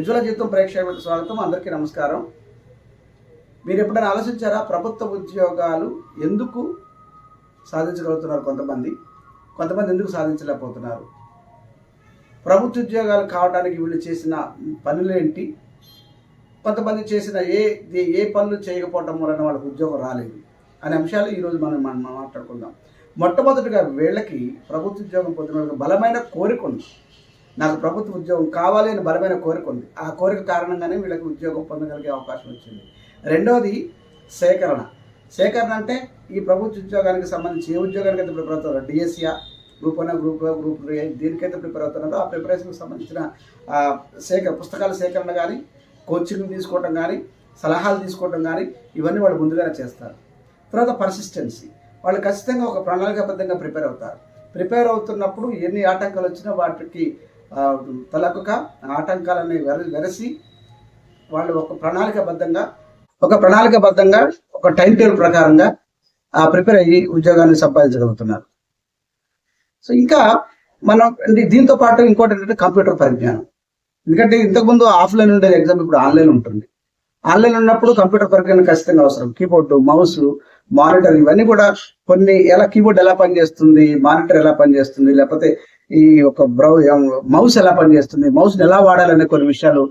ఉజ్వల జీవితం ప్రేక్షకులకు స్వాగతం. అందరికీ నమస్కారం. మీరు ఎప్పుడైనా ఆలోచించారా, ప్రభుత్వ ఉద్యోగాలు ఎందుకు సాధించగలుగుతున్నారు కొంతమంది ఎందుకు సాధించలేకపోతున్నారు? ప్రభుత్వ ఉద్యోగాలు కావడానికి వీళ్ళు చేసిన పనులేంటి, కొంతమంది చేసిన ఏ పనులు చేయకపోవటం వలన వాళ్ళకి ఉద్యోగం రాలేదు అనే అంశాలు ఈరోజు మనం మాట్లాడుకుందాం. మొట్టమొదటిగా వీళ్ళకి ప్రభుత్వ ఉద్యోగం పొందిన బలమైన కోరిక ఉంది. నాకు ప్రభుత్వ ఉద్యోగం కావాలి అని బలమైన కోరిక ఉంది. ఆ కోరిక కారణంగానే వీళ్ళకి ఉద్యోగం పొందగలిగే అవకాశం వచ్చింది. రెండవది సేకరణ అంటే ఈ ప్రభుత్వ ఉద్యోగానికి సంబంధించి ఏ ఉద్యోగానికి అయితే ప్రిపేర్ అవుతారో, డిఎస్సియా, గ్రూప్ 1, గ్రూప్ 2, గ్రూప్ 3 దీనికైతే ప్రిపేర్ అవుతున్నారో ఆ ప్రిపరేషన్కి సంబంధించిన పుస్తకాల సేకరణ కానీ, కోచింగ్ తీసుకోవడం కానీ, సలహాలు తీసుకోవడం కానీ ఇవన్నీ వాళ్ళు ముందుగానే చేస్తారు. తర్వాత పర్సిస్టెన్సీ, వాళ్ళు ఖచ్చితంగా ఒక ప్రణాళికాబద్ధంగా ప్రిపేర్ అవుతున్నప్పుడు ఎన్ని ఆటంకాలు వచ్చినా వాటికి తలకుక ఆటంకాలని వెరసి వాళ్ళు ఒక ప్రణాళికాబద్ధంగా ఒక టైం టేబుల్ ప్రకారంగా ప్రిపేర్ అయ్యి ఉద్యోగాన్ని సంపాదించగలుగుతున్నారు. సో ఇంకా మనం దీంతో పాటు ఇంకోటి ఏంటంటే కంప్యూటర్ పరిజ్ఞానం. ఎందుకంటే ఇంతకుముందు ఆఫ్లైన్ ఉండేది ఎగ్జామ్, ఇప్పుడు ఆన్లైన్ ఉంటుంది. ఆన్లైన్ ఉన్నప్పుడు కంప్యూటర్ పరిజ్ఞానం ఖచ్చితంగా అవసరం. కీబోర్డు, మౌస్, మానిటర్ ఇవన్నీ కూడా కొన్ని కీబోర్డ్ ఎలా పనిచేస్తుంది, మానిటర్ ఎలా పనిచేస్తుంది, లేకపోతే ఈ ఒక మౌస్ ఎలా పనిచేస్తుంది, మౌస్ని ఎలా వాడాలనే కొన్ని విషయాలు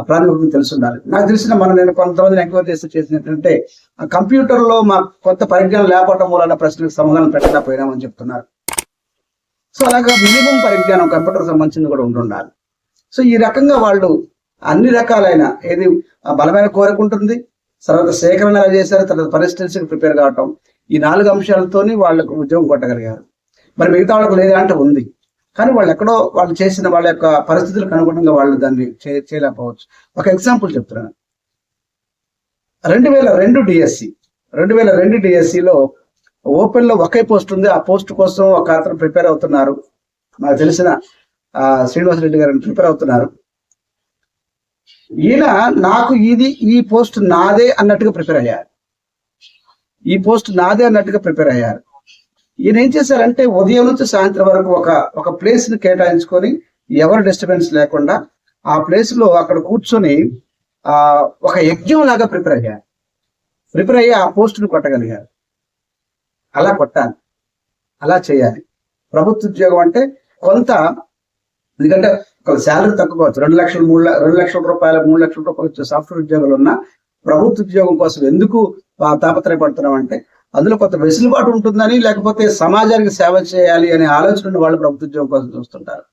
ప్రాథమికంగా తెలుసుండాలి. నాకు తెలిసిన నేను కొంతమందిని ఎంక్వైరీ చేసినట్టుంటే ఆ కంప్యూటర్లో మా కొత్త పరిజ్ఞానం లేకపోవడం వలన ప్రశ్నలకు సమాధానం పెట్టలేకపోయినామని చెప్తున్నారు. సో అలాగా మినిమం పరిజ్ఞానం కంప్యూటర్ సంబంధించింది కూడా ఉండాలి. సో ఈ రకంగా వాళ్ళు అన్ని రకాలైన బలమైన కోరిక ఉంటుంది, తర్వాత సేకరణ ఎలా చేశారు, తర్వాత పరిస్థితికి ప్రిపేర్ కావటం, ఈ 4 అంశాలతోని వాళ్ళకు ఉద్యోగం కొట్టగలిగారు. మరి మిగతా వాళ్ళకు లేదా అంటే ఉంది, కానీ వాళ్ళు చేసిన వాళ్ళ యొక్క పరిస్థితులకు అనుగుణంగా వాళ్ళు దాన్ని చేయలేకపోవచ్చు. ఒక ఎగ్జాంపుల్ చెప్తున్నాను. 2002 డిఎస్సిలో ఓపెన్లో ఒకే పోస్ట్ ఉంది. ఆ పోస్ట్ కోసం ఒక అతను ప్రిపేర్ అవుతున్నారు. నాకు తెలిసిన శ్రీనివాసరెడ్డి గారిని ప్రిపేర్ అవుతున్నారు. ఈయన ఈ పోస్ట్ నాదే అన్నట్టుగా ప్రిపేర్ అయ్యారు. ఈయన ఏం చేశారంటే ఉదయం నుంచి సాయంత్రం వరకు ఒక ప్లేస్ ని కేటాయించుకొని ఎవరు డిస్టర్బెన్స్ లేకుండా ఆ ప్లేస్ లో అక్కడ కూర్చొని ఒక యజ్ఞం లాగా ప్రిపేర్ అయ్యి ఆ పోస్ట్ ను కొట్టగలిగారు. అలా కొట్టాలి, అలా చేయాలి. ప్రభుత్వ ఉద్యోగం అంటే కొంత, ఎందుకంటే ఒక శాలరీ తక్కువ, 2 లక్షల రూపాయలు 3 లక్షల రూపాయలు వచ్చే సాఫ్ట్వేర్ ఉద్యోగాలు ఉన్న ప్రభుత్వ ఉద్యోగం కోసం ఎందుకు తాపత్రయపడుతున్నాం అంటే అందులో కొంత వెసులుబాటు ఉంటుందని, లేకపోతే సమాజానికి సేవ చేయాలి అనే ఆలోచన వాళ్ళు ప్రభుత్వ ఉద్యోగం కోసం చూస్తుంటారు.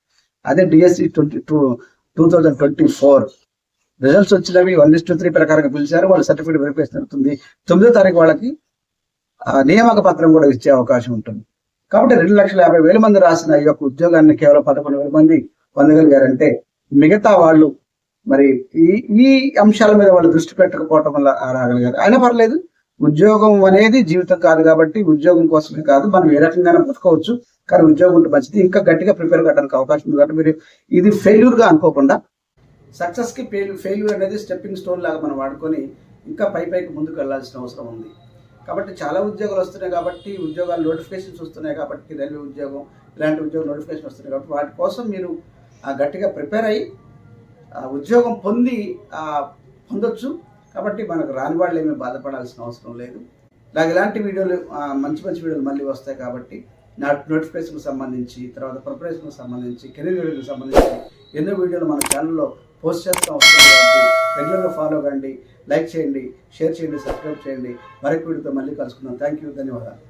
అదే డిఎస్సి 2024 రిజల్ట్స్ వచ్చినవి 1:3 ప్రకారంగా పిలిచారు. వాళ్ళు సర్టిఫికేట్ వెరిఫికేషన్ జరుగుతుంది. 9వ తారీఖు వాళ్ళకి నియామక పత్రం కూడా ఇచ్చే అవకాశం ఉంటుంది. కాబట్టి 2,50,000 మంది రాసిన ఈ యొక్క ఉద్యోగాన్ని కేవలం 11,000 మంది పొందగలిగారంటే మిగతా వాళ్ళు మరి ఈ అంశాల మీద వాళ్ళు దృష్టి పెట్టకపోవటం వల్ల రాగలిగారు. అయినా పర్లేదు, ఉద్యోగం అనేది జీవితం కాదు కాబట్టి ఉద్యోగం కోసమే కాదు, మనం ఏ రకంగానే బతకవచ్చు, కానీ ఉద్యోగం ఉంటే మంచిది. ఇంకా గట్టిగా ప్రిపేర్ కావడానికి అవకాశం ఉంది. కాబట్టి మీరు ఇది ఫెయిల్యూర్గా అనుకోకుండా సక్సెస్కి ఫెయిల్యూర్ అనేది స్టెప్పింగ్ స్టోన్ లాగా మనం వాడుకొని ఇంకా పైకి ముందుకు వెళ్ళాల్సిన అవసరం ఉంది. కాబట్టి చాలా ఉద్యోగాలు వస్తున్నాయి, కాబట్టి ఉద్యోగాలు నోటిఫికేషన్స్ వస్తున్నాయి, కాబట్టి రైల్వే ఉద్యోగం ఇలాంటి ఉద్యోగం నోటిఫికేషన్ వస్తున్నాయి, కాబట్టి వాటి కోసం మీరు గట్టిగా ప్రిపేర్ అయ్యి ఉద్యోగం పొందొచ్చు. కాబట్టి మనకు రాని వాళ్ళు ఏమీ బాధపడాల్సిన అవసరం లేదు. ఇలాంటి వీడియోలు మంచి వీడియోలు మళ్ళీ వస్తాయి. కాబట్టి నోటిఫికేషన్కి సంబంధించి, తర్వాత ప్రిపరేషన్కి సంబంధించి, కెరీర్ వీడియోకి సంబంధించి ఎన్నో వీడియోలు మన ఛానల్లో పోస్ట్ చేస్తూ వస్తాయి. కాబట్టి రెగ్యులర్గా ఫాలో కండి, లైక్ చేయండి, షేర్ చేయండి, సబ్స్క్రైబ్ చేయండి. మరొక వీడియోతో మళ్ళీ కలుసుకుందాం. థ్యాంక్ యూ, ధన్యవాదాలు.